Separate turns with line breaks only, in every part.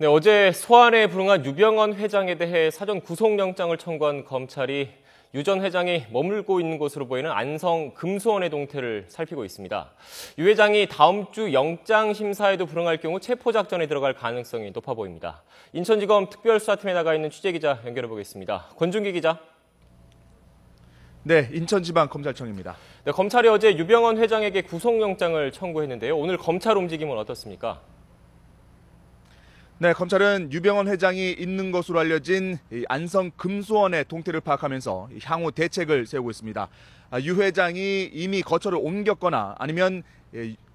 네, 어제 소환에 불응한 유병언 회장에 대해 사전 구속영장을 청구한 검찰이 유 전 회장이 머물고 있는 곳으로 보이는 안성 금수원의 동태를 살피고 있습니다. 유 회장이 다음 주 영장 심사에도 불응할 경우 체포작전에 들어갈 가능성이 높아 보입니다. 인천지검 특별수사팀에 나가 있는 취재기자 연결해 보겠습니다. 권준기 기자.
네, 인천지방검찰청입니다.
네, 검찰이 어제 유병언 회장에게 구속영장을 청구했는데요. 오늘 검찰 움직임은 어떻습니까?
네, 검찰은 유병언 회장이 있는 것으로 알려진 안성 금수원의 동태를 파악하면서 향후 대책을 세우고 있습니다. 유 회장이 이미 거처를 옮겼거나 아니면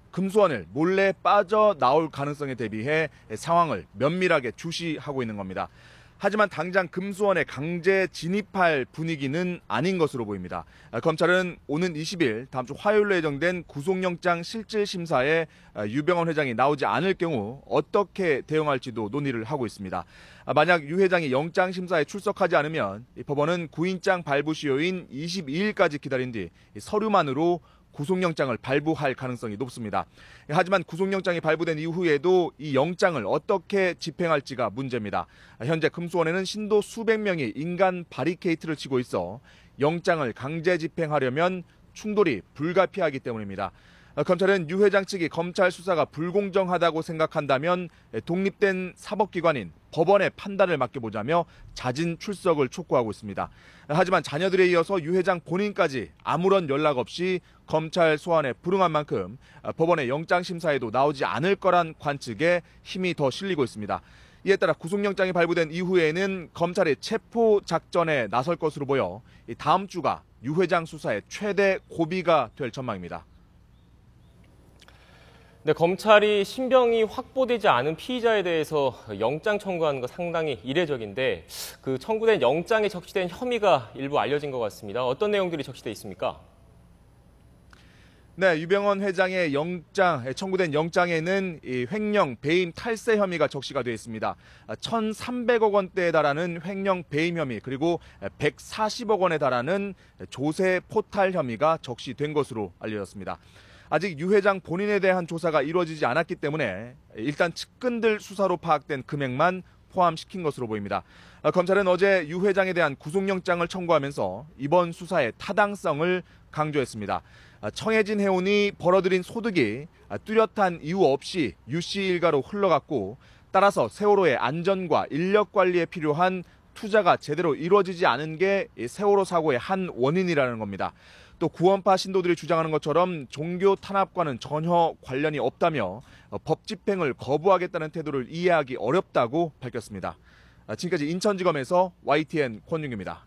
금수원을 몰래 빠져나올 가능성에 대비해 상황을 면밀하게 주시하고 있는 겁니다. 하지만 당장 금수원에 강제 진입할 분위기는 아닌 것으로 보입니다. 검찰은 오는 20일 다음 주 화요일로 예정된 구속영장 실질심사에 유병언 회장이 나오지 않을 경우 어떻게 대응할지도 논의를 하고 있습니다. 만약 유 회장이 영장심사에 출석하지 않으면 법원은 구인장 발부 시효인 22일까지 기다린 뒤 서류만으로 구속영장을 발부할 가능성이 높습니다. 하지만 구속영장이 발부된 이후에도 이 영장을 어떻게 집행할지가 문제입니다. 현재 금수원에는 신도 수백 명이 인간 바리케이트를 치고 있어 영장을 강제 집행하려면 충돌이 불가피하기 때문입니다. 검찰은 유 회장 측이 검찰 수사가 불공정하다고 생각한다면 독립된 사법기관인 법원의 판단을 맡겨보자며 자진 출석을 촉구하고 있습니다. 하지만 자녀들에 이어서 유 회장 본인까지 아무런 연락 없이 검찰 소환에 불응한 만큼 법원의 영장심사에도 나오지 않을 거란 관측에 힘이 더 실리고 있습니다. 이에 따라 구속영장이 발부된 이후에는 검찰이 체포 작전에 나설 것으로 보여 다음 주가 유 회장 수사의 최대 고비가 될 전망입니다.
네, 검찰이 신병이 확보되지 않은 피의자에 대해서 영장 청구하는 거 상당히 이례적인데 그 청구된 영장에 적시된 혐의가 일부 알려진 것 같습니다. 어떤 내용들이 적시돼 있습니까?
네, 유병언 회장의 청구된 영장에는 횡령, 배임, 탈세 혐의가 적시가 되어 있습니다. 1,300억 원대에 달하는 횡령, 배임 혐의 그리고 140억 원에 달하는 조세 포탈 혐의가 적시된 것으로 알려졌습니다. 아직 유 회장 본인에 대한 조사가 이루어지지 않았기 때문에 일단 측근들 수사로 파악된 금액만 포함시킨 것으로 보입니다. 검찰은 어제 유 회장에 대한 구속영장을 청구하면서 이번 수사의 타당성을 강조했습니다. 청해진 해운이 벌어들인 소득이 뚜렷한 이유 없이 유 씨 일가로 흘러갔고 따라서 세월호의 안전과 인력 관리에 필요한 투자가 제대로 이루어지지 않은 게 세월호 사고의 한 원인이라는 겁니다. 또 구원파 신도들이 주장하는 것처럼 종교 탄압과는 전혀 관련이 없다며 법 집행을 거부하겠다는 태도를 이해하기 어렵다고 밝혔습니다. 지금까지 인천지검에서 YTN 권윤규입니다.